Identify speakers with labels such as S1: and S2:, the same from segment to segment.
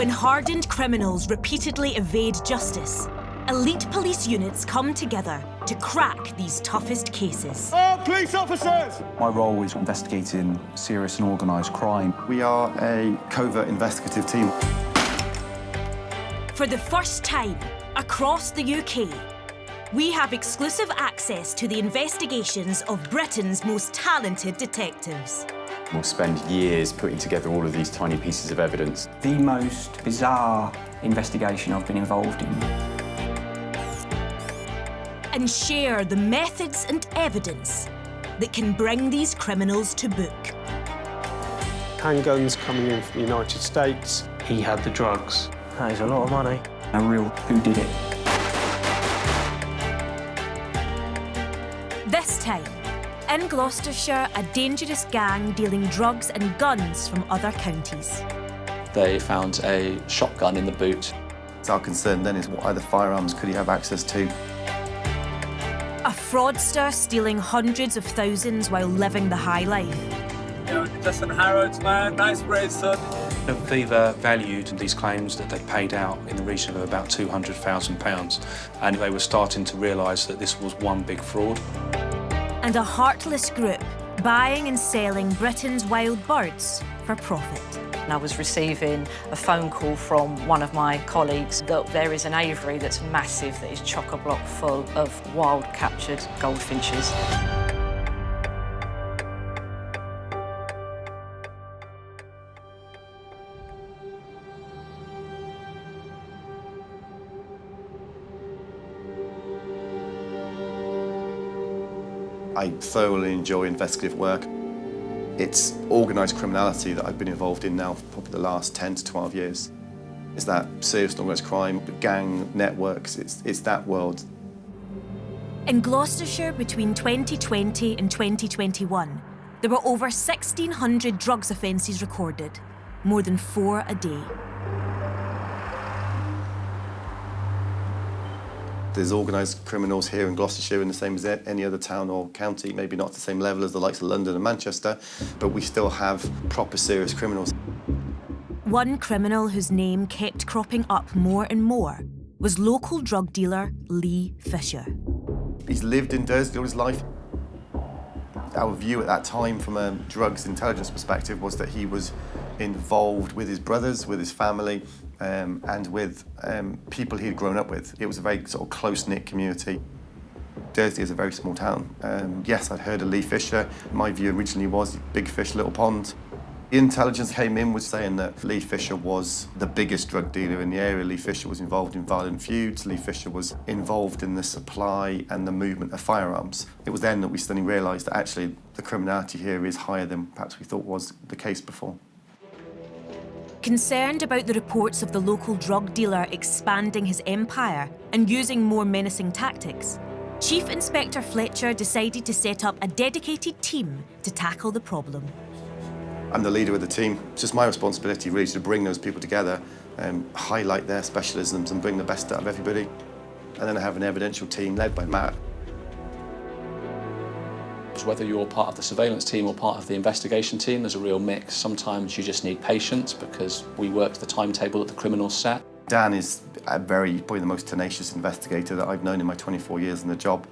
S1: When hardened criminals repeatedly evade justice, elite police units come together to crack these toughest cases.
S2: Oh, police officers!
S3: My role is investigating serious and organised crime.
S2: We are a covert investigative team.
S1: For the first time across the UK, we have exclusive access to the investigations of Britain's most talented detectives.
S4: We'll spend years putting together all of these tiny pieces of evidence.
S3: The most bizarre investigation I've been involved in.
S1: And share the methods and evidence that can bring these criminals to book.
S5: Handguns coming in from the United States.
S6: He had the drugs.
S5: That is a lot of money.
S3: A real whodunit.
S1: This time, in Gloucestershire, a dangerous gang dealing drugs and guns from other counties.
S7: They found a shotgun in the boot.
S2: Our concern then is what other firearms could he have access to?
S1: A fraudster stealing hundreds of thousands while living the high life.
S8: Yo, Justin Harrods, man, nice braid, son.
S6: Viva valued these claims that they paid out in the region of about £200,000, and they were starting to realise that this was one big fraud.
S1: And a heartless group buying and selling Britain's wild birds for profit.
S9: I was receiving a phone call from one of my colleagues that there is an aviary that's massive, that is chock-a-block full of wild captured goldfinches.
S2: I thoroughly enjoy investigative work. It's organised criminality that I've been involved in now for probably the last 10 to 12 years. It's that serious and organised crime, gang networks, it's that world.
S1: In Gloucestershire between 2020 and 2021, there were over 1,600 drugs offences recorded, more than 4 a day.
S2: There's organised criminals here in Gloucestershire in the same as any other town or county, maybe not at the same level as the likes of London and Manchester, but we still have proper serious criminals.
S1: One criminal whose name kept cropping up more and more was local drug dealer Lee Fisher.
S2: He's lived in Dursley all his life. Our view at that time from a drugs intelligence perspective was that he was involved with his brothers, with his family, and with people he'd grown up with. It was a very sort of close-knit community. Dursley is a very small town. Yes, I'd heard of Lee Fisher. My view originally was big fish, little pond. The intelligence came in was saying that Lee Fisher was the biggest drug dealer in the area. Lee Fisher was involved in violent feuds. Lee Fisher was involved in the supply and the movement of firearms. It was then that we suddenly realised that actually the criminality here is higher than perhaps we thought was the case before.
S1: Concerned about the reports of the local drug dealer expanding his empire and using more menacing tactics, Chief Inspector Fletcher decided to set up a dedicated team to tackle the problem.
S2: I'm the leader of the team. It's just my responsibility really to bring those people together, highlight their specialisms and bring the best out of everybody. And then I have an evidential team led by Matt.
S7: Whether you're part of the surveillance team or part of the investigation team, there's a real mix. Sometimes you just need patience because we work to the timetable that the criminals set.
S2: Dan is probably the most tenacious investigator that I've known in my 24 years in the job.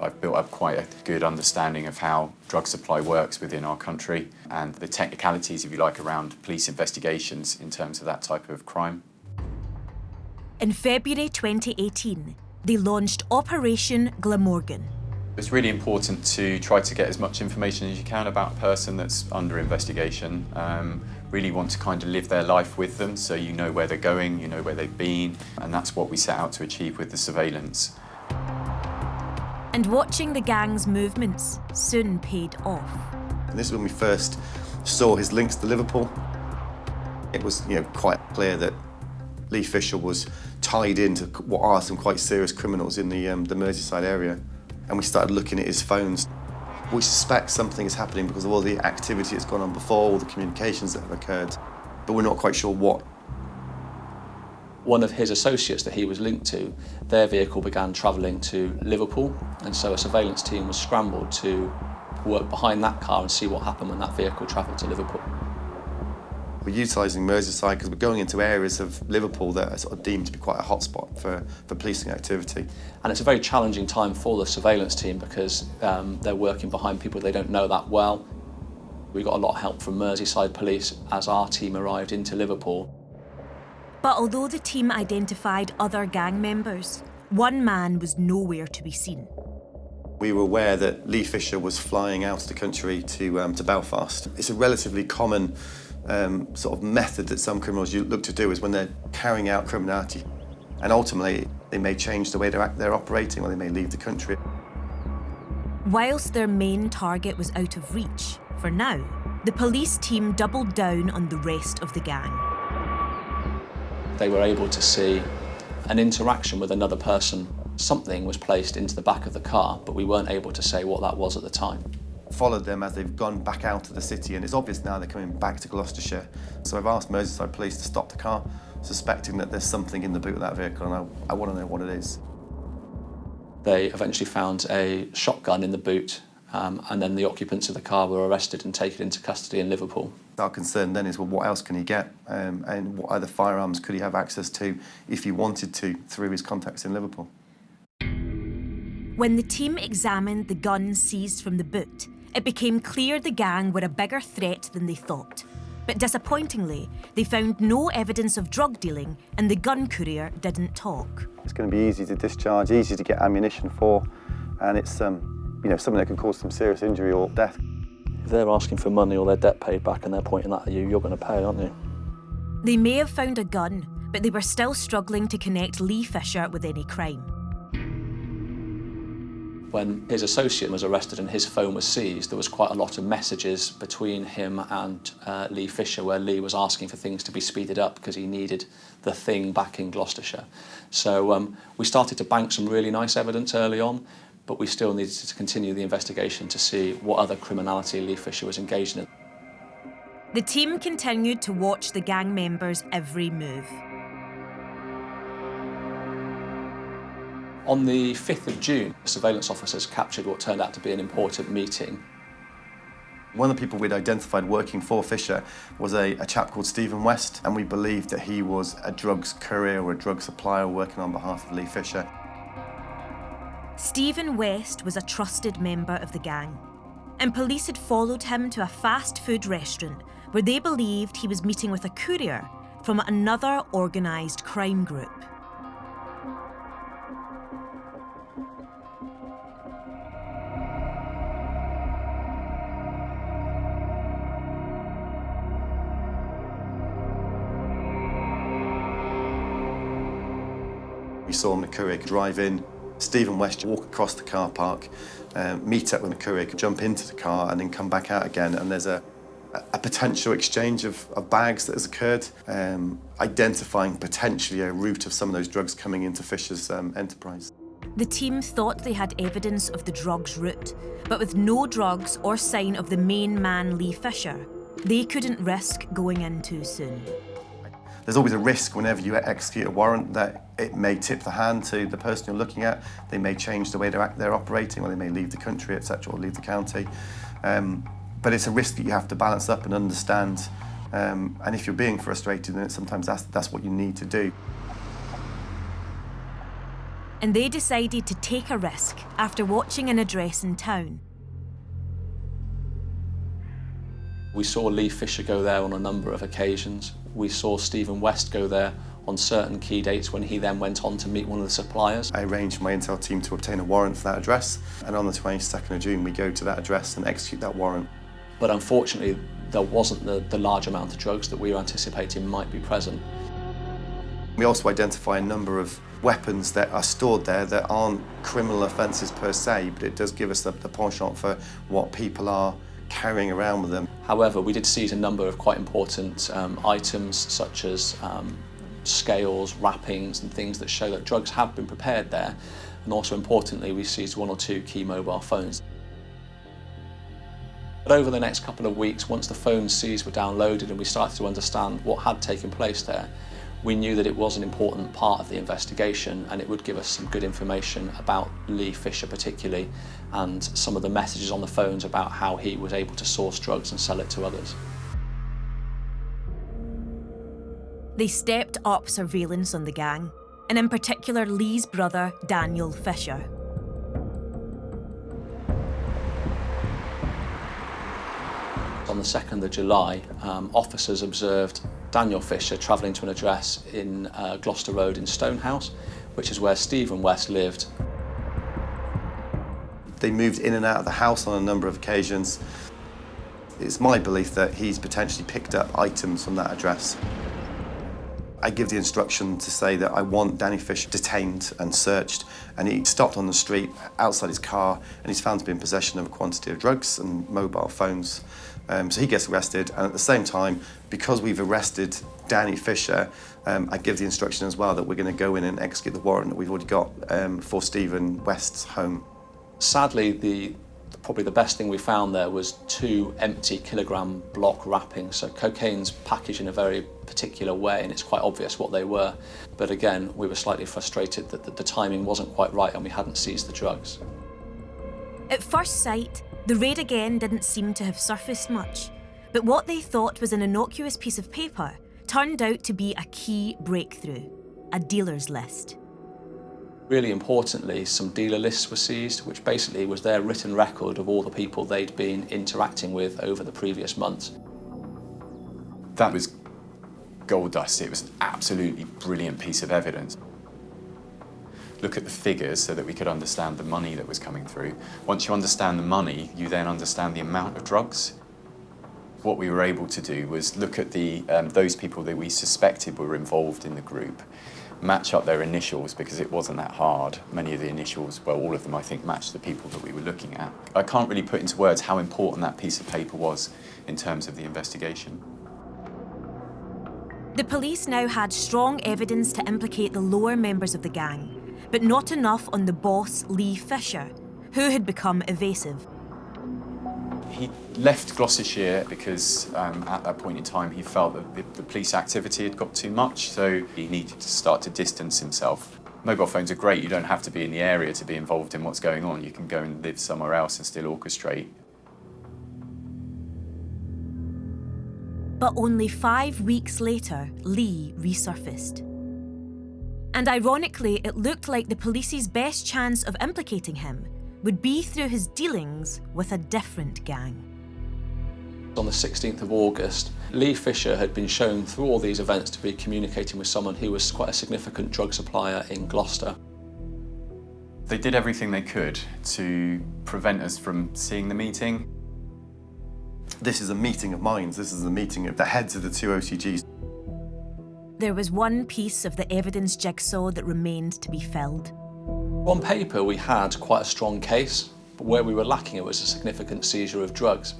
S4: I've built up quite a good understanding of how drug supply works within our country and the technicalities, if you like, around police investigations in terms of that type of crime.
S1: In February 2018, they launched Operation Glamorgan.
S4: It's really important to try to get as much information as you can about a person that's under investigation. Really want to kind of live their life with them so you know where they're going, you know where they've been, and that's what we set out to achieve with the surveillance.
S1: And watching the gang's movements soon paid off.
S2: And this is when we first saw his links to Liverpool. It was, quite clear that Lee Fisher was tied into what are some quite serious criminals in the Merseyside area. And we started looking at his phones. We suspect something is happening because of all the activity that's gone on before, all the communications that have occurred, but we're not quite sure what.
S7: One of his associates that he was linked to, their vehicle began travelling to Liverpool, and so a surveillance team was scrambled to work behind that car and see what happened when that vehicle travelled to Liverpool.
S2: We're utilising Merseyside because we're going into areas of Liverpool that are sort of deemed to be quite a hotspot for policing activity.
S7: And it's a very challenging time for the surveillance team because they're working behind people they don't know that well. We got a lot of help from Merseyside police as our team arrived into Liverpool.
S1: But although the team identified other gang members, one man was nowhere to be seen.
S2: We were aware that Lee Fisher was flying out of the country to Belfast. It's a relatively common sort of method that some criminals look to do is when they're carrying out criminality. And ultimately, they may change the way they're operating or they may leave the country.
S1: Whilst their main target was out of reach, for now, the police team doubled down on the rest of the gang.
S7: They were able to see an interaction with another person. Something was placed into the back of the car, but we weren't able to say what that was at the time.
S2: Followed them as they've gone back out of the city, and it's obvious now they're coming back to Gloucestershire. So I've asked Merseyside police to stop the car, suspecting that there's something in the boot of that vehicle, and I want to know what it is.
S7: They eventually found a shotgun in the boot, and then the occupants of the car were arrested and taken into custody in Liverpool.
S2: Our concern then is, well, what else can he get, and what other firearms could he have access to if he wanted to through his contacts in Liverpool?
S1: When the team examined the guns seized from the boot, it became clear the gang were a bigger threat than they thought. But disappointingly, they found no evidence of drug dealing and the gun courier didn't talk.
S2: It's going to be easy to discharge, easy to get ammunition for, and it's something that can cause some serious injury or death.
S7: If they're asking for money or their debt paid back and they're pointing that at you, you're going to pay, aren't you?
S1: They may have found a gun, but they were still struggling to connect Lee Fisher with any crime.
S7: When his associate was arrested and his phone was seized, there was quite a lot of messages between him and Lee Fisher where Lee was asking for things to be speeded up because he needed the thing back in Gloucestershire. So we started to bank some really nice evidence early on, but we still needed to continue the investigation to see what other criminality Lee Fisher was engaged in.
S1: The team continued to watch the gang members' every move.
S7: On the 5th of June, surveillance officers captured what turned out to be an important meeting.
S2: One of the people we'd identified working for Fisher was a chap called Stephen West, and we believed that he was a drugs courier or a drug supplier working on behalf of Lee Fisher.
S1: Stephen West was a trusted member of the gang, and police had followed him to a fast food restaurant where they believed he was meeting with a courier from another organised crime group.
S2: We saw the courier drive in, Stephen West walk across the car park, meet up with the courier, jump into the car and then come back out again, and there's a potential exchange of bags that has occurred, identifying potentially a route of some of those drugs coming into Fisher's enterprise.
S1: The team thought they had evidence of the drugs route, but with no drugs or sign of the main man Lee Fisher, they couldn't risk going in too soon.
S2: There's always a risk whenever you execute a warrant that it may tip the hand to the person you're looking at. They may change the way they're operating, or they may leave the country, etc., or leave the county. But it's a risk that you have to balance up and understand. And if you're being frustrated, then sometimes that's what you need to do.
S1: And they decided to take a risk after watching an address in town.
S7: We saw Lee Fisher go there on a number of occasions. We saw Stephen West go there on certain key dates when he then went on to meet one of the suppliers.
S2: I arranged for my intel team to obtain a warrant for that address, and on the 22nd of June we go to that address and execute that warrant.
S7: But unfortunately, there wasn't the large amount of drugs that we were anticipating might be present.
S2: We also identify a number of weapons that are stored there that aren't criminal offences per se, but it does give us the penchant for what people are carrying around with them.
S7: However, we did seize a number of quite important items such as scales, wrappings and things that show that drugs have been prepared there, and also importantly we seized 1 or 2 key mobile phones. But over the next couple of weeks, once the phones seized were downloaded and we started to understand what had taken place there, we knew that it was an important part of the investigation and it would give us some good information about Lee Fisher particularly, and some of the messages on the phones about how he was able to source drugs and sell it to others.
S1: They stepped up surveillance on the gang, and in particular Lee's brother, Daniel Fisher.
S7: On the 2nd of July, officers observed Daniel Fisher travelling to an address in Gloucester Road in Stonehouse, which is where Stephen West lived.
S2: They moved in and out of the house on a number of occasions. It's my belief that he's potentially picked up items from that address. I give the instruction to say that I want Danny Fisher detained and searched, and he stopped on the street outside his car, and he's found to be in possession of a quantity of drugs and mobile phones. So he gets arrested, and at the same time, because we've arrested Danny Fisher, I give the instruction as well that we're going to go in and execute the warrant that we've already got for Stephen West's home.
S7: Sadly, probably the best thing we found there was 2 empty kilogram block wrappings. So cocaine's packaged in a very particular way, and it's quite obvious what they were. But again, we were slightly frustrated that the timing wasn't quite right and we hadn't seized the drugs.
S1: At first sight, the raid again didn't seem to have surfaced much, but what they thought was an innocuous piece of paper turned out to be a key breakthrough, a dealer's list.
S7: Really importantly, some dealer lists were seized, which basically was their written record of all the people they'd been interacting with over the previous months.
S4: That was gold dust. It was an absolutely brilliant piece of evidence. Look at the figures so that we could understand the money that was coming through. Once you understand the money, you then understand the amount of drugs. What we were able to do was look at those people that we suspected were involved in the group, match up their initials, because it wasn't that hard. Many of the initials, well, all of them, I think, matched the people that we were looking at. I can't really put into words how important that piece of paper was in terms of the investigation.
S1: The police now had strong evidence to implicate the lower members of the gang, but not enough on the boss, Lee Fisher, who had become evasive.
S4: He left Gloucestershire because at that point in time he felt that the police activity had got too much, so he needed to start to distance himself. Mobile phones are great, you don't have to be in the area to be involved in what's going on. You can go and live somewhere else and still orchestrate.
S1: But only 5 weeks later, Lee resurfaced. And ironically, it looked like the police's best chance of implicating him would be through his dealings with a different gang.
S7: On the 16th of August, Lee Fisher had been shown through all these events to be communicating with someone who was quite a significant drug supplier in Gloucester.
S4: They did everything they could to prevent us from seeing the meeting.
S2: This is a meeting of minds. This is a meeting of the heads of the 2 OCGs.
S1: There was one piece of the evidence jigsaw that remained to be filled.
S7: On paper, we had quite a strong case, but where we were lacking it was a significant seizure of drugs.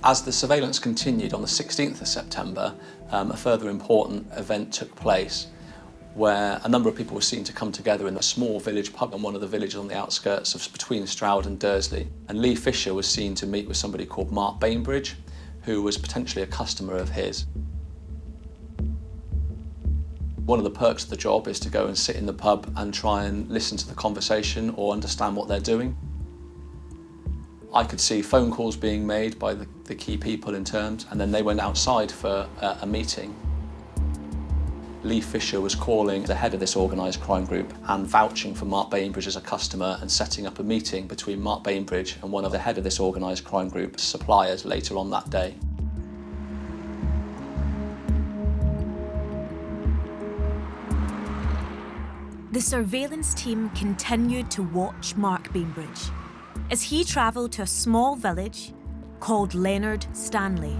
S7: As the surveillance continued on the 16th of September, a further important event took place where a number of people were seen to come together in a small village pub in one of the villages on the outskirts of between Stroud and Dursley. And Lee Fisher was seen to meet with somebody called Mark Bainbridge, who was potentially a customer of his. One of the perks of the job is to go and sit in the pub and try and listen to the conversation or understand what they're doing. I could see phone calls being made by the key people in terms, and then they went outside for a meeting. Lee Fisher was calling the head of this organised crime group and vouching for Mark Bainbridge as a customer and setting up a meeting between Mark Bainbridge and one of the head of this organised crime group suppliers later on that day.
S1: The surveillance team continued to watch Mark Bainbridge as he travelled to a small village called Leonard Stanley,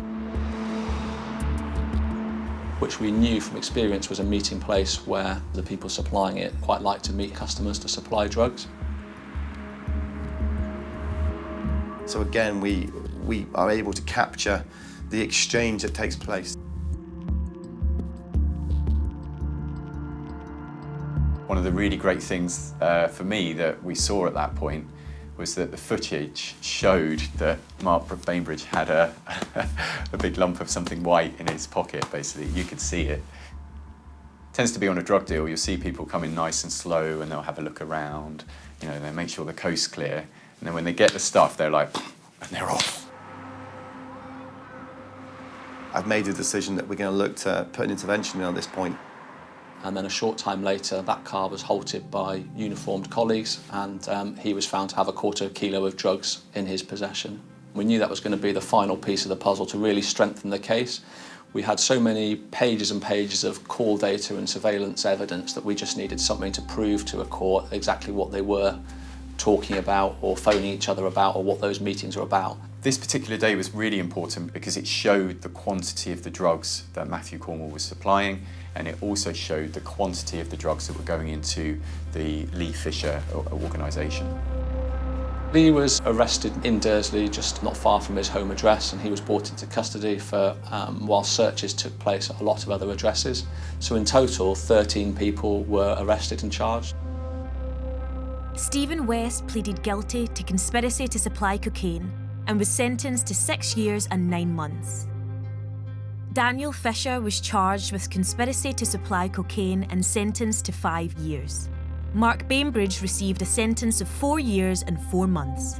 S7: which we knew from experience was a meeting place where the people supplying it quite like to meet customers to supply drugs.
S2: So again, we are able to capture the exchange that takes place.
S4: One of the really great things for me that we saw at that point was that the footage showed that Mark Bainbridge had a big lump of something white in his pocket, basically. You could see it. It tends to be on a drug deal, you'll see people come in nice and slow and they'll have a look around, you know, they make sure the coast's clear, and then when they get the stuff, they're like, and they're off.
S2: I've made a decision that we're going to look to put an intervention in on this point.
S7: And then a short time later, that car was halted by uniformed colleagues, and he was found to have a quarter kilo of drugs in his possession. We knew that was going to be the final piece of the puzzle to really strengthen the case. We had so many pages and pages of call data and surveillance evidence that we just needed something to prove to a court exactly what they were talking about or phoning each other about, or what those meetings were about.
S4: This particular day was really important because it showed the quantity of the drugs that Matthew Cornwall was supplying, and it also showed the quantity of the drugs that were going into the Lee Fisher organisation.
S7: Lee was arrested in Dursley, just not far from his home address, and he was brought into custody for, while searches took place at a lot of other addresses. So in total, 13 people were arrested and charged.
S1: Stephen West pleaded guilty to conspiracy to supply cocaine and was sentenced to 6 years and 9 months. Daniel Fisher was charged with conspiracy to supply cocaine and sentenced to 5 years. Mark Bainbridge received a sentence of 4 years and 4 months.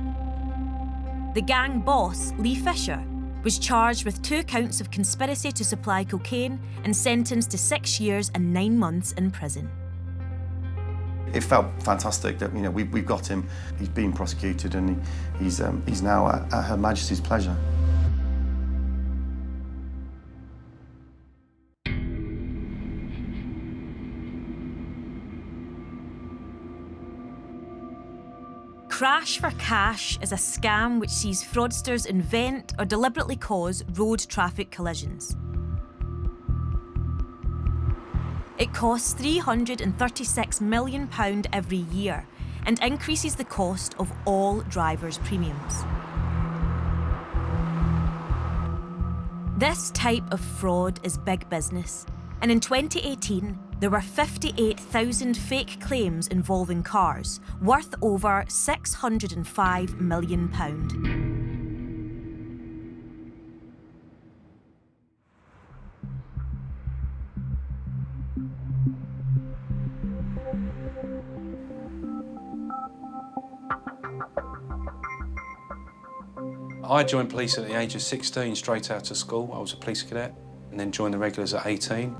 S1: The gang boss, Lee Fisher, was charged with 2 counts of conspiracy to supply cocaine and sentenced to 6 years and 9 months in prison.
S2: It felt fantastic that we've got him. He's been prosecuted and he's now at Her Majesty's pleasure.
S1: Crash for cash is a scam which sees fraudsters invent or deliberately cause road traffic collisions. It costs £336 million every year and increases the cost of all drivers' premiums. This type of fraud is big business, and in 2018, there were 58,000 fake claims involving cars, worth over £605 million.
S6: I joined police at the age of 16, straight out of school. I was a police cadet, and then joined the regulars at 18.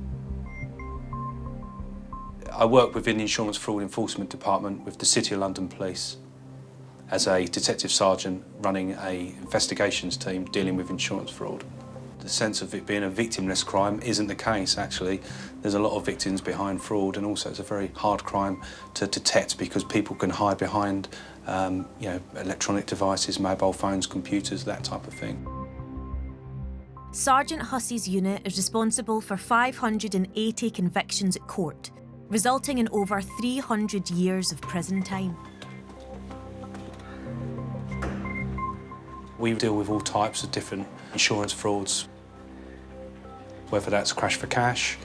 S6: I worked within the Insurance Fraud Enforcement Department with the City of London Police as a detective sergeant running an investigations team dealing with insurance fraud. The sense of it being a victimless crime isn't the case, actually. There's a lot of victims behind fraud, and also it's a very hard crime to detect because people can hide behind electronic devices, mobile phones, computers, that type of thing.
S1: Sergeant Hussey's unit is responsible for 580 convictions at court, resulting in over 300 years of prison time.
S6: We deal with all types of different insurance frauds, whether that's crash for cash,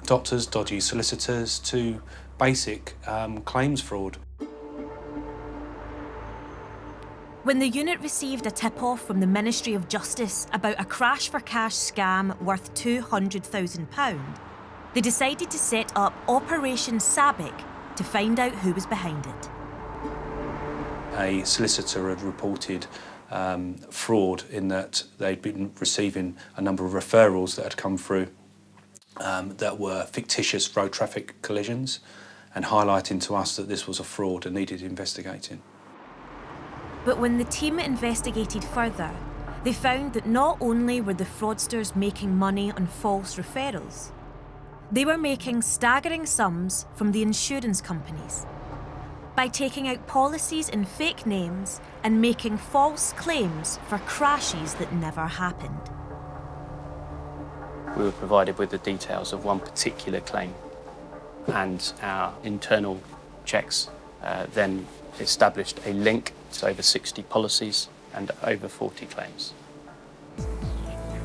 S6: doctors, dodgy solicitors, to basic claims fraud.
S1: When the unit received a tip-off from the Ministry of Justice about a crash for cash scam worth £200,000, they decided to set up Operation Sabic to find out who was behind it.
S6: A solicitor had reported fraud in that they'd been receiving a number of referrals that had come through that were fictitious road traffic collisions, and highlighting to us that this was a fraud and needed investigating.
S1: But when the team investigated further, they found that not only were the fraudsters making money on false referrals, they were making staggering sums from the insurance companies by taking out policies in fake names and making false claims for crashes that never happened.
S10: We were provided with the details of one particular claim, and our internal checks then established a link to over 60 policies and over 40 claims.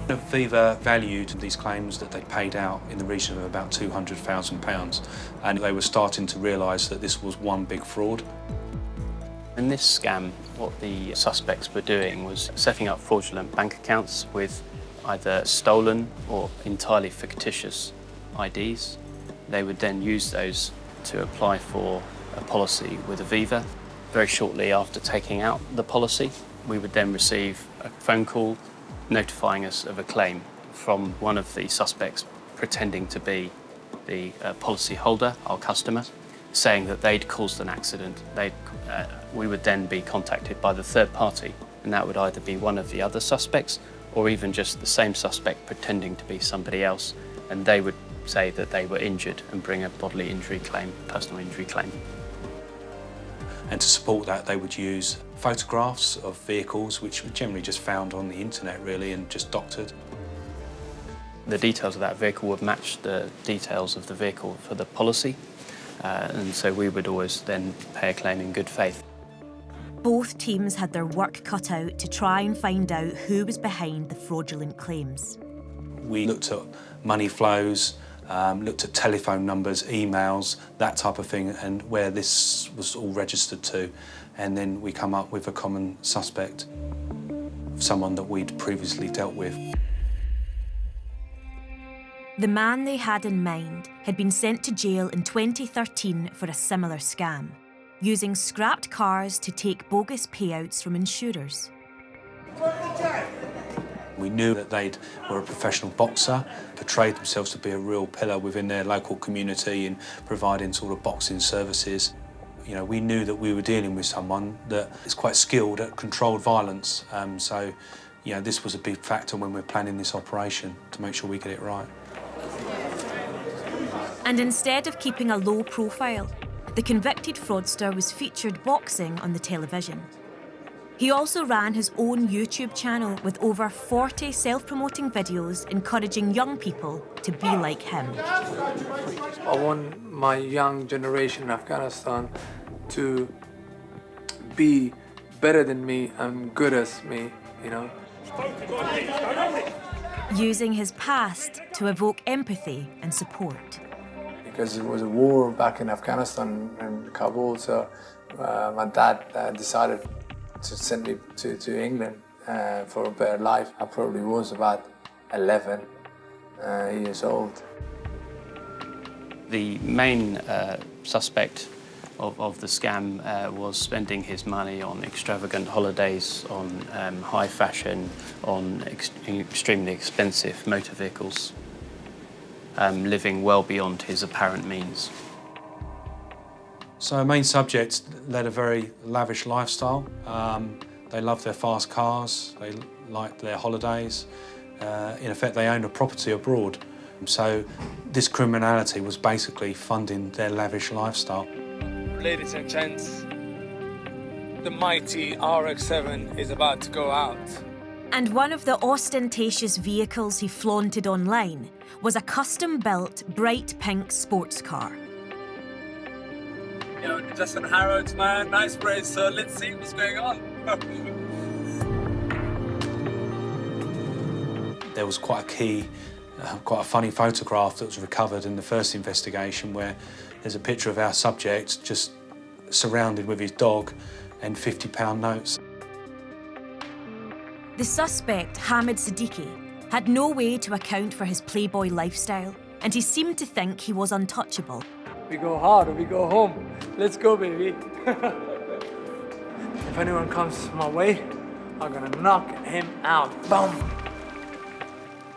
S6: Aviva valued these claims that they paid out in the region of about £200,000, and they were starting to realise that this was one big fraud.
S10: In this scam, what the suspects were doing was setting up fraudulent bank accounts with either stolen or entirely fictitious IDs. They would then use those to apply for a policy with Aviva. Very shortly after taking out the policy, we would then receive a phone call notifying us of a claim from one of the suspects pretending to be the policy holder, our customer, saying that they'd caused an accident. We would then be contacted by the third party, and that would either be one of the other suspects or even just the same suspect pretending to be somebody else, and they would say that they were injured and bring a bodily injury claim, personal injury claim.
S6: And to support that, they would use photographs of vehicles, which were generally just found on the internet, really, and just doctored.
S10: The details of that vehicle would match the details of the vehicle for the policy, and so we would always then pay a claim in good faith.
S1: Both teams had their work cut out to try and find out who was behind the fraudulent claims.
S6: We looked at money flows, looked at telephone numbers, emails, that type of thing, and where this was all registered to. And then we come up with a common suspect, someone that we'd previously dealt with.
S1: The man they had in mind had been sent to jail in 2013 for a similar scam, using scrapped cars to take bogus payouts from insurers.
S6: We knew that they were a professional boxer, portrayed themselves to be a real pillar within their local community in providing sort of boxing services. You know, we knew that we were dealing with someone that is quite skilled at controlled violence. So, you know, this was a big factor when we're planning this operation to make sure we get it right.
S1: And instead of keeping a low profile, the convicted fraudster was featured boxing on the television. He also ran his own YouTube channel with over 40 self-promoting videos encouraging young people to be like him.
S11: I want my young generation in Afghanistan to be better than me and good as me, you know.
S1: Using his past to evoke empathy and support.
S11: Because it was a war back in Afghanistan and Kabul, so my dad decided to send me to England for a better life. I probably was about 11 years old.
S10: The main suspect of the scam was spending his money on extravagant holidays, on high fashion, on extremely expensive motor vehicles, living well beyond his apparent means.
S6: So our main subjects led a very lavish lifestyle. They loved their fast cars, they liked their holidays. In effect, they owned a property abroad. So this criminality was basically funding their lavish lifestyle.
S8: Ladies and gents, the mighty RX-7 is about to go out.
S1: And one of the ostentatious vehicles he flaunted online was a custom-built, bright pink sports car.
S8: You know, just on Harrods, man. Nice brace, so let's see what's going on.
S6: There was quite a funny photograph that was recovered in the first investigation where there's a picture of our subject just surrounded with his dog and £50 notes.
S1: The suspect, Hamid Siddiqui, had no way to account for his playboy lifestyle, and he seemed to think he was untouchable.
S11: We go hard or we go home. Let's go, baby. If anyone comes my way, I'm gonna knock him out. Boom.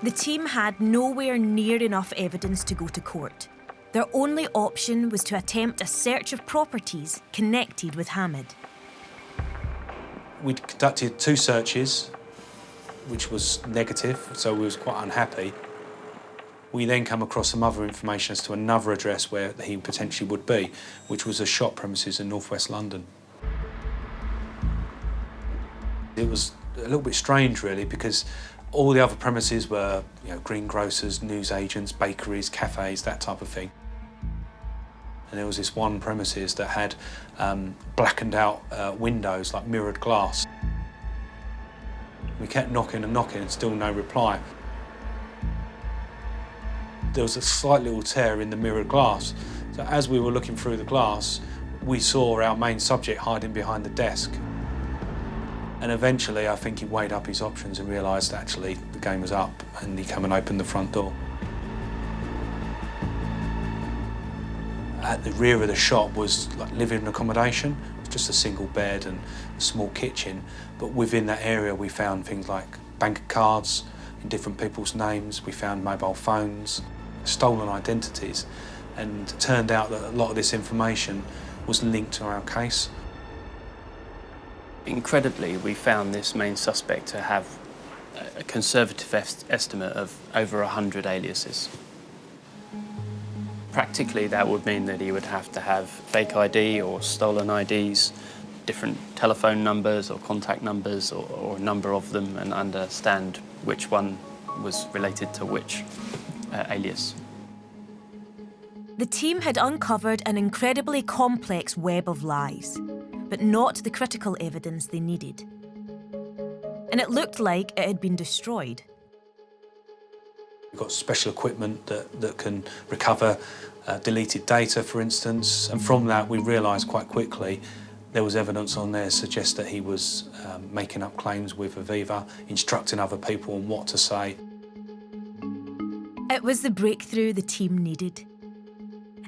S1: The team had nowhere near enough evidence to go to court. Their only option was to attempt a search of properties connected with Hamid.
S6: We'd conducted 2 searches, which was negative, so we was quite unhappy. We then come across some other information as to another address where he potentially would be, which was a shop premises in northwest London. It was a little bit strange, really, because all the other premises were, you know, greengrocers, newsagents, bakeries, cafes, that type of thing. And there was this one premises that had blackened out windows, like mirrored glass. We kept knocking and still no reply. There was a slight little tear in the mirrored glass. So as we were looking through the glass, we saw our main subject hiding behind the desk. And eventually, I think he weighed up his options and realised actually the game was up, and he came and opened the front door. At the rear of the shop was like living accommodation. It was just a single bed and a small kitchen. But within that area, we found things like bank cards in different people's names. We found mobile phones, stolen identities, and it turned out that a lot of this information was linked to our case.
S10: Incredibly, we found this main suspect to have a conservative estimate of over 100 aliases. Practically, that would mean that he would have to have fake ID or stolen IDs, different telephone numbers or contact numbers, or a number of them, and understand which one was related to which alias.
S1: The team had uncovered an incredibly complex web of lies, but not the critical evidence they needed. And it looked like it had been destroyed.
S6: We've got special equipment that can recover deleted data, for instance, and from that we realised quite quickly there was evidence on there to suggest that he was making up claims with Aviva, instructing other people on what to say.
S1: It was the breakthrough the team needed.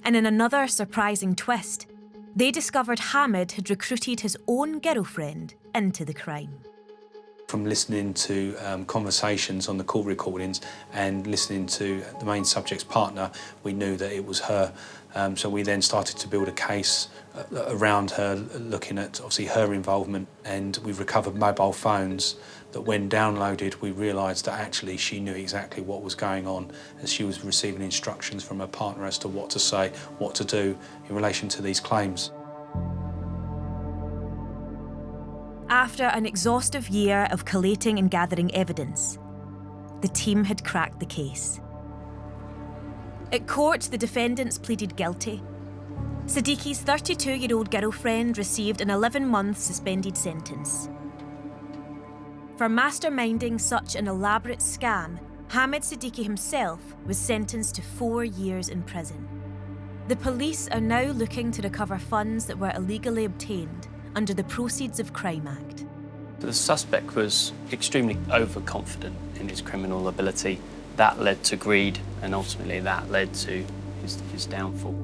S1: And in another surprising twist, they discovered Hamid had recruited his own girlfriend into the crime.
S6: From listening to conversations on the call recordings and listening to the main subject's partner, we knew that it was her. So we then started to build a case around her, looking at obviously her involvement, and we recovered mobile phones that when downloaded we realised that actually she knew exactly what was going on, as she was receiving instructions from her partner as to what to say, what to do in relation to these claims.
S1: After an exhaustive year of collating and gathering evidence, the team had cracked the case. At court, the defendants pleaded guilty. Sadiqi's 32-year-old girlfriend received an 11-month suspended sentence. For masterminding such an elaborate scam, Hamid Sadiqi himself was sentenced to 4 years in prison. The police are now looking to recover funds that were illegally obtained under the Proceeds of Crime Act.
S10: The suspect was extremely overconfident in his criminal ability. That led to greed, and ultimately that led to his downfall.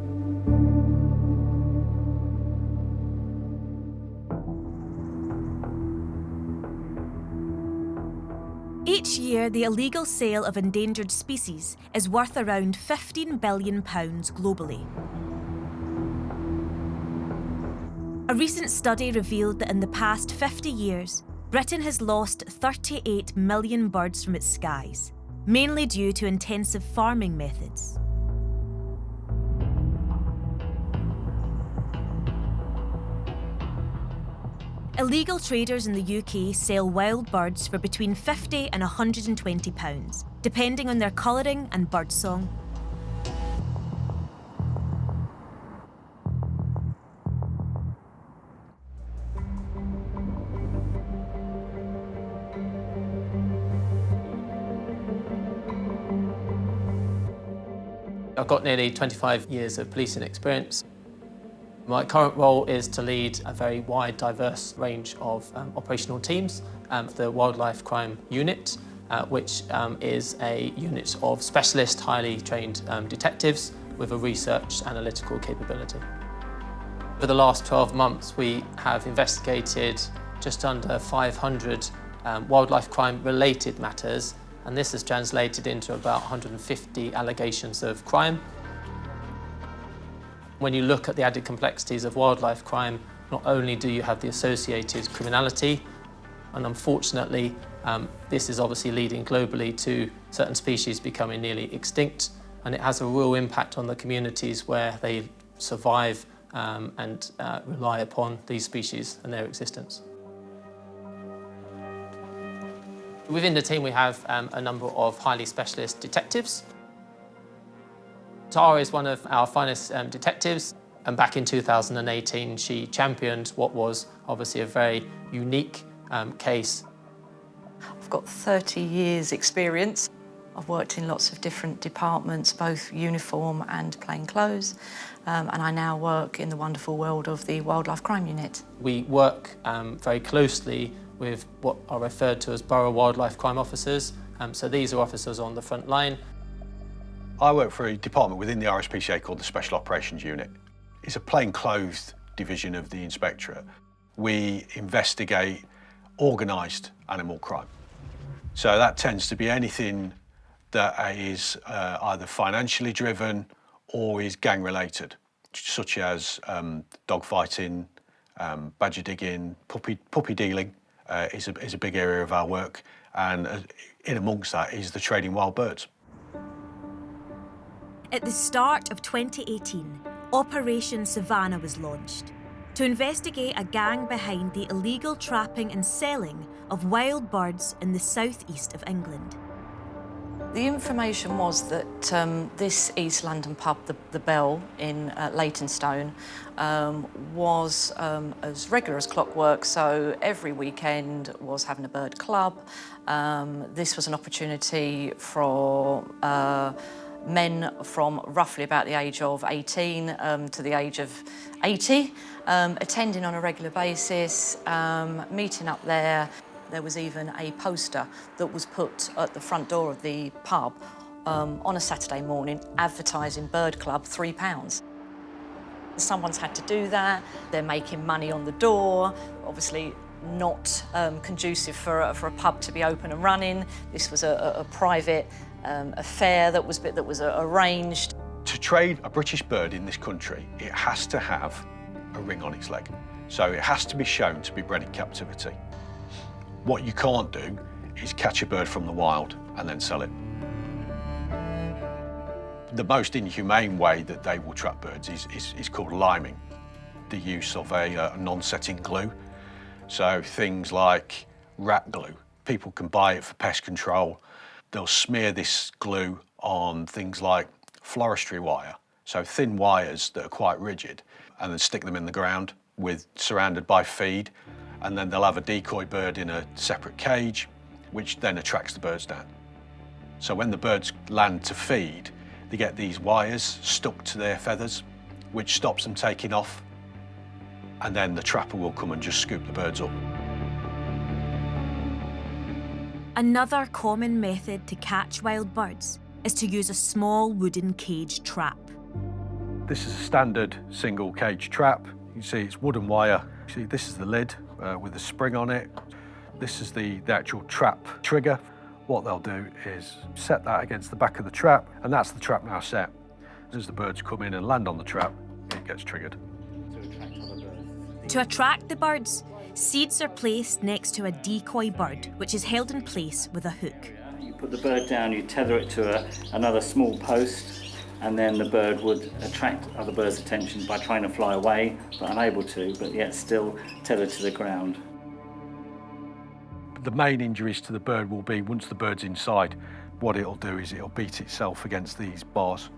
S1: Each year, the illegal sale of endangered species is worth around £15 billion globally. A recent study revealed that in the past 50 years, Britain has lost 38 million birds from its skies, mainly due to intensive farming methods. Illegal traders in the UK sell wild birds for between £50 and £120, depending on their colouring and birdsong.
S12: I've got nearly 25 years of policing experience. My current role is to lead a very wide, diverse range of operational teams. The Wildlife Crime Unit, which is a unit of specialist, highly trained detectives with a research analytical capability. Over the last 12 months, we have investigated just under 500 wildlife crime-related matters, and this has translated into about 150 allegations of crime. When you look at the added complexities of wildlife crime, not only do you have the associated criminality, and unfortunately, this is obviously leading globally to certain species becoming nearly extinct, and it has a real impact on the communities where they survive and rely upon these species and their existence. Within the team, we have a number of highly specialist detectives. Tara is one of our finest detectives, and back in 2018, she championed what was obviously a very unique case.
S9: I've got 30 years experience. I've worked in lots of different departments, both uniform and plain clothes, and I now work in the wonderful world of the Wildlife Crime Unit.
S12: We work very closely with what are referred to as borough wildlife crime officers. So these are officers on the front line.
S13: I work for a department within the RSPCA called the Special Operations Unit. It's a plainclothes division of the inspectorate. We investigate organised animal crime. So that tends to be anything that is either financially driven or is gang related, such as dogfighting, badger digging, puppy dealing is a big area of our work, and in amongst that is the trading wild birds.
S1: At the start of 2018, Operation Savannah was launched to investigate a gang behind the illegal trapping and selling of wild birds in the southeast of England.
S9: The information was that this East London pub, the Bell in Leytonstone, was as regular as clockwork, so every weekend was having a bird club. This was an opportunity for men from roughly about the age of 18 to the age of 80, attending on a regular basis, meeting up there. There was even a poster that was put at the front door of the pub on a Saturday morning advertising Bird Club, £3. Someone's had to do that. They're making money on the door, obviously not conducive for a pub to be open and running. This was a private affair that was arranged.
S13: To trade a British bird in this country, it has to have a ring on its leg. So it has to be shown to be bred in captivity. What you can't do is catch a bird from the wild and then sell it. The most inhumane way that they will trap birds is called liming, the use of a non-setting glue. So things like rat glue, people can buy it for pest control. They'll smear this glue on things like forestry wire, so thin wires that are quite rigid, and then stick them in the ground surrounded by feed. And then they'll have a decoy bird in a separate cage, which then attracts the birds down. So when the birds land to feed, they get these wires stuck to their feathers, which stops them taking off. And then the trapper will come and just scoop the birds up.
S1: Another common method to catch wild birds is to use a small wooden cage trap.
S13: This is a standard single cage trap. You can see it's wooden wire. You see this is the lid with a spring on it. This is the actual trap trigger. What they'll do is set that against the back of the trap, and that's the trap now set. As the birds come in and land on the trap, it gets triggered.
S1: To attract the birds, seeds are placed next to a decoy bird, which is held in place with a hook.
S14: You put the bird down, you tether it to another small post, and then the bird would attract other birds' attention by trying to fly away, but unable to, but yet still tethered to the ground.
S13: The main injuries to the bird will be, once the bird's inside, what it'll do is it'll beat itself against these bars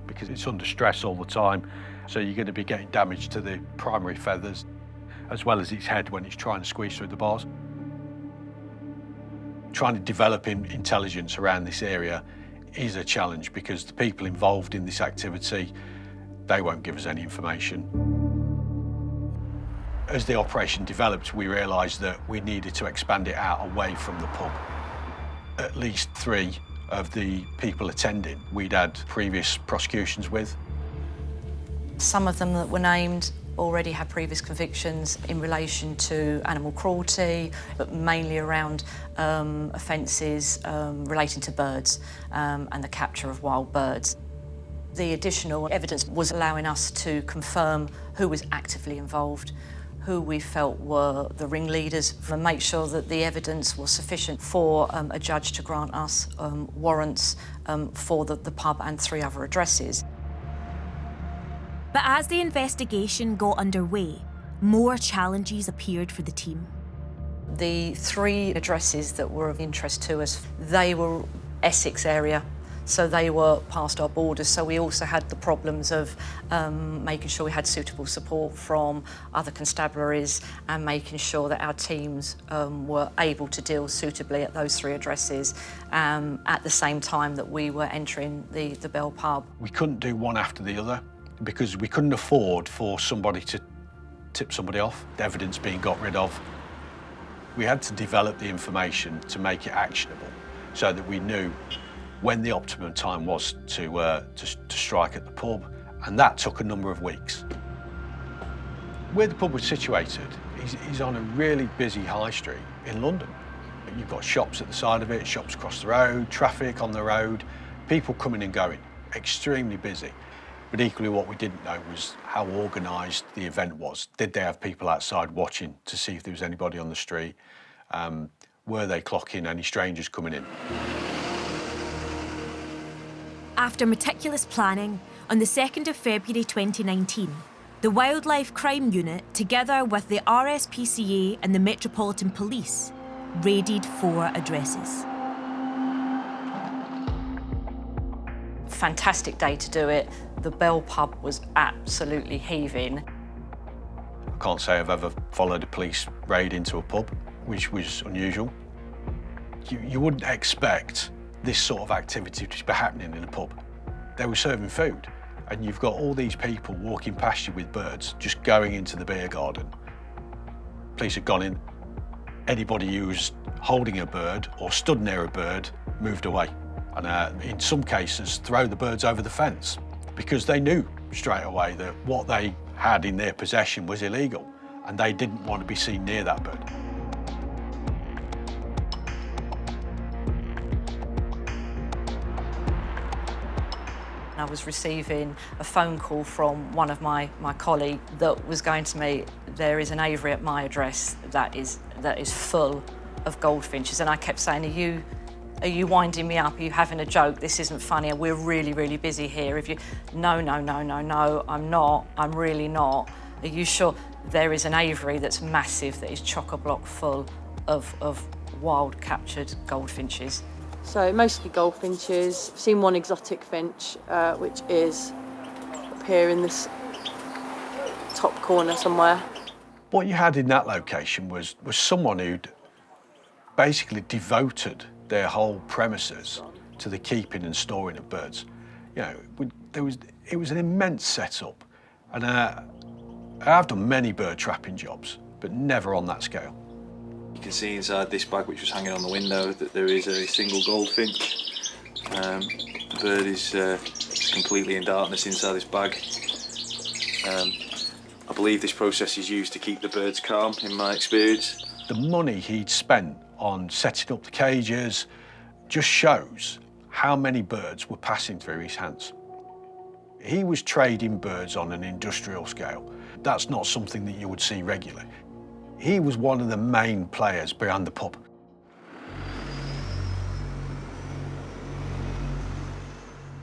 S13: because it's under stress all the time. So you're going to be getting damage to the primary feathers as well as its head when it's trying to squeeze through the bars. Trying to develop intelligence around this area is a challenge because the people involved in this activity, they won't give us any information. As the operation developed, we realised that we needed to expand it out away from the pub. At least 3 of the people attending we'd had previous prosecutions with.
S9: Some of them that were named already had previous convictions in relation to animal cruelty, but mainly around offences relating to birds and the capture of wild birds. The additional evidence was allowing us to confirm who was actively involved, who we felt were the ringleaders, and make sure that the evidence was sufficient for a judge to grant us warrants for the pub and 3 other addresses.
S1: But as the investigation got underway, more challenges appeared for the team.
S9: The 3 addresses that were of interest to us, they were Essex area, so they were past our borders. So we also had the problems of making sure we had suitable support from other constabularies and making sure that our teams were able to deal suitably at those 3 addresses at the same time that we were entering the Bell pub.
S13: We couldn't do one after the other because we couldn't afford for somebody to tip somebody off, the evidence being got rid of. We had to develop the information to make it actionable so that we knew when the optimum time was to strike at the pub, and that took a number of weeks. Where the pub was situated is on a really busy high street in London. You've got shops at the side of it, shops across the road, traffic on the road, people coming and going, extremely busy. But equally what we didn't know was how organised the event was. Did they have people outside watching to see if there was anybody on the street? Were they clocking any strangers coming in?
S1: After meticulous planning, on the 2nd of February 2019, the Wildlife Crime Unit, together with the RSPCA and the Metropolitan Police, raided 4 addresses.
S9: Fantastic day to do it. The Bell pub was absolutely heaving.
S13: I can't say I've ever followed a police raid into a pub, which was unusual. You wouldn't expect this sort of activity to be happening in a pub. They were serving food, and you've got all these people walking past you with birds, just going into the beer garden. Police had gone in. Anybody who was holding a bird or stood near a bird moved away. And in some cases, throw the birds over the fence because they knew straight away that what they had in their possession was illegal and they didn't want to be seen near that bird.
S9: I was receiving a phone call from one of my colleagues that was going to me, there is an aviary at my address that is full of goldfinches. And I kept saying, are you winding me up? Are you having a joke? This isn't funny. We're really, really busy here. No, I'm not. I'm really not. Are you sure? There is an aviary that's massive, that is chock-a-block full of wild captured goldfinches.
S15: So mostly goldfinches. I've seen one exotic finch, which is up here in this top corner somewhere.
S13: What you had in that location was someone who'd basically devoted their whole premises to the keeping and storing of birds. You know, it was an immense setup, and I've done many bird trapping jobs, but never on that scale.
S16: You can see inside this bag, which was hanging on the window, that there is a single goldfinch. The bird is completely in darkness inside this bag. I believe this process is used to keep the birds calm, in my experience.
S13: The money he'd spent on setting up the cages just shows how many birds were passing through his hands. He was trading birds on an industrial scale. That's not something that you would see regularly. He was one of the main players behind the pub.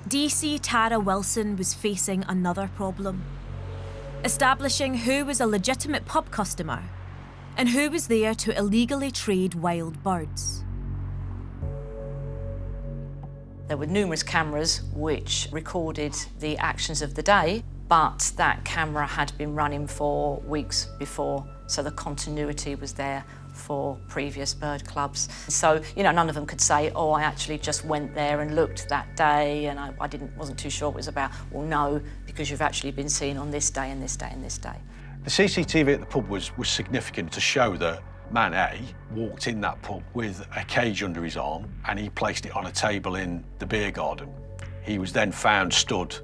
S1: DC Tara Wilson was facing another problem. Establishing who was a legitimate pub customer and who was there to illegally trade wild birds.
S9: There were numerous cameras which recorded the actions of the day, but that camera had been running for weeks before, so the continuity was there for previous bird clubs. So, you know, none of them could say, oh, I actually just went there and looked that day and I wasn't too sure what it was about. Well, no, because you've actually been seen on this day and this day and this day.
S13: The CCTV at the pub was significant to show that man A walked in that pub with a cage under his arm and he placed it on a table in the beer garden. He was then found stood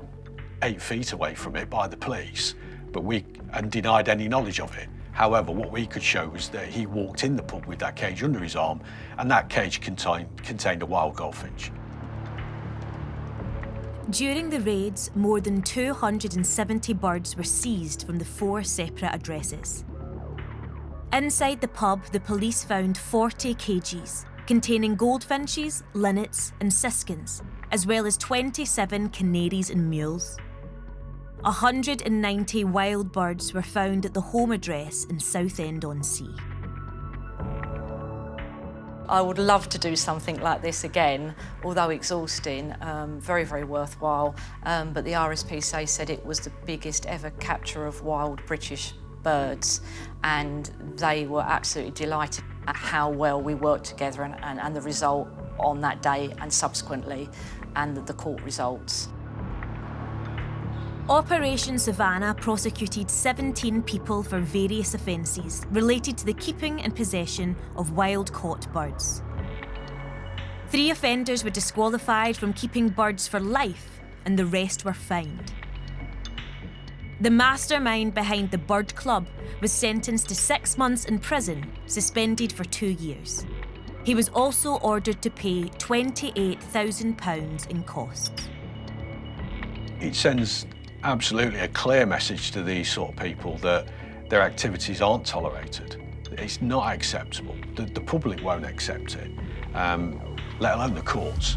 S13: 8 feet away from it by the police, and denied any knowledge of it. However, what we could show was that he walked in the pub with that cage under his arm, and that cage contained a wild goldfinch.
S1: During the raids, more than 270 birds were seized from the 4 separate addresses. Inside the pub, the police found 40 cages containing goldfinches, linnets and siskins, as well as 27 canaries and mules. 190 wild birds were found at the home address in Southend-on-Sea.
S9: I would love to do something like this again, although exhausting, very, very worthwhile. But the RSPCA said it was the biggest ever capture of wild British birds, and they were absolutely delighted at how well we worked together and the result on that day and subsequently, and the court results.
S1: Operation Savannah prosecuted 17 people for various offences related to the keeping and possession of wild-caught birds. 3 offenders were disqualified from keeping birds for life, and the rest were fined. The mastermind behind the Bird Club was sentenced to 6 months in prison, suspended for 2 years. He was also ordered to pay £28,000 in costs.
S13: It sends absolutely a clear message to these sort of people that their activities aren't tolerated. It's not acceptable. The public won't accept it, let alone the courts.